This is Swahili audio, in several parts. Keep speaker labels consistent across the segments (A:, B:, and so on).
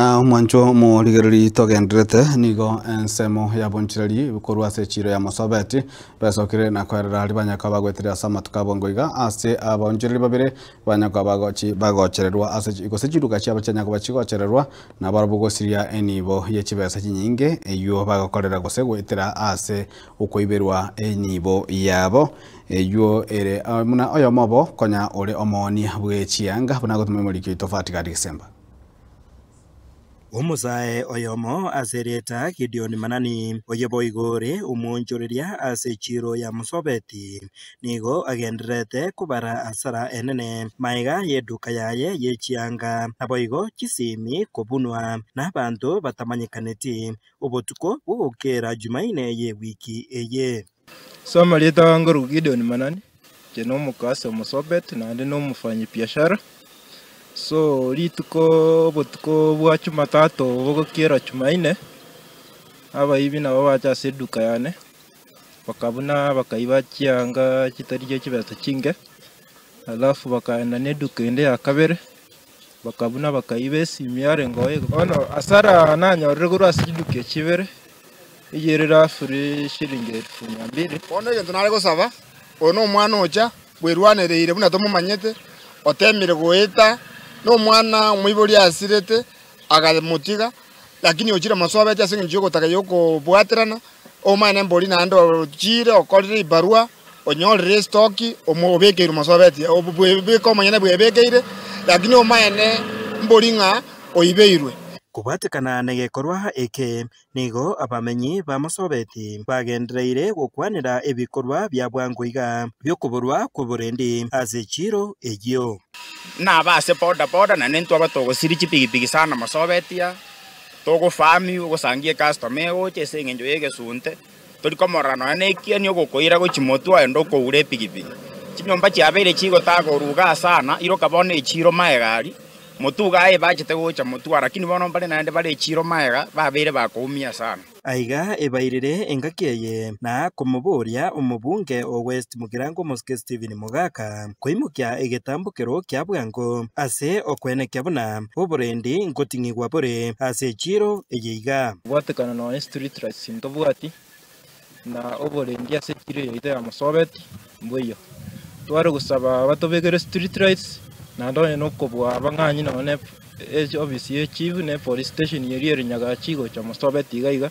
A: Mwancho muligereri togendrete nigo ensemo ya bonchirari bikorwa se chiro ya Musobeti besokire na kwerera ari banyaka bagwetira sama tukabongoiga ase abonchirari babire banyaka bagochererwa ase igose chiruka cyabo cyanyaka bachigochererwa na barabugosiria enibo yechibesa chinyinge eyo bagakorera gose gwetira ase ukoiberwa enibo yabo eyo ere muna oyo mobo konya ore omoni bwe chianga buna gotume muri tofauti ka December.
B: Umuzae oyomo azereta Gideon Manani oyeboigore umunjuriria ase chiro ya Musobeti nigo agendrete kubara asara enene maiga yeduka yaye yechianga aboigo kisimi kubunwa n'abantu batamanyikaneti ubutuko bugukera Jumaine ye wiki eye
C: Somalita ngoro Gideon Manani jeno mukase Musobeti na ndi no mufanyi biashara. So lituko botuko bwacu matato bogokera Jumaine aba ibi nabo bacha seduka yane bakabuna bakaiba cyanga kitari kibata kinge alafu bakaenda neduka ende yakabere bakabuna bakaibe simyare ngoye ono asara nanyorere gura siduke kibere igerera free shilingi 200
D: ono yento nare gosaba ono mwana ocha bwerwanereire buna tomumanyete otemire goeta no mwana umibori asirete agamutiga lakini ochira Musobeti asinga njoko takayoko bwaterana o mwana mboli na ando chire okorire ibarua onyorire stoki omobekere Musobeti obubeko manyana bwebekeire lakini o mwana mboli nga oibeirwe
B: kubatekana negekorwa eke nigo abamenyi ba Musobeti bagendreire gukwanira ebikorwa bya bwangoiga byokuburwa kuburendi ase chiro egyo
E: na base poda na nento abatogo sirichi pigipigi sana Musobeti ya togo fami ugosangie customer oche sengenjo yege sunte toli komorano nekia ni ogokoira go chimotu endo ko ure pigipigi chinyomba chiabere chigo tago ruga sana iro kabone chiro maegari motuga bachete gocha motuga lakini bono bale naende bale chiro maega babere bakumia sana
B: aiga ebairire engakeye na kumuburia umubunge o West Mugirango Muske Steven Mugaka koimukia egetambukero kya bwango ase okwenekya buna oburendi ngotingigwa bure ase chiro eyiga
C: bwatekana no street rights ndobwati na oburendi ase chiro yite ya Musobeti mboyo tware gusaba batobegere street rights na ndone no kobwa abanganyi none obviously chief ne police station yeri nyaga chigo cha Musobeti gaiga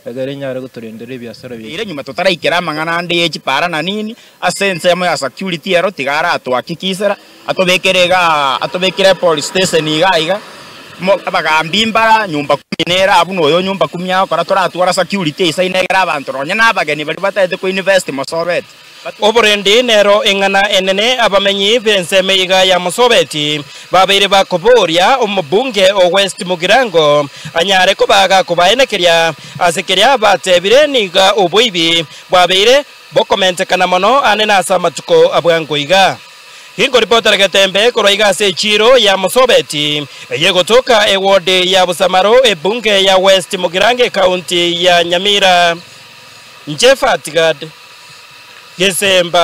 C: agare nyara guturendere biasara bi
E: ire nyuma tutaraikera mangana ndi echipara na nini asense mo ya security ero tigara atwakikisera atobekere police station igaiga mo abagambimba nyumba kuminera abuno oyo nyumba 10 kora toratwara security isainegera abantu ronya nabageni bali batete ko invest Musobeti
B: oburendi nero engana enene abamenyi bensemiga ya Musobeti babere bakoboria umubunge o West Mugirango anyare ko baga kubaenekeria asekeria batebire niga obuibi babere bokomente kana mono anena samatuko abwangoiga hingo reporter Gatembe koroiga se chiro ya Musobeti yegotoka eward ya Busamaro ebunge ya West Mugirango county ya Nyamira Njefatigad December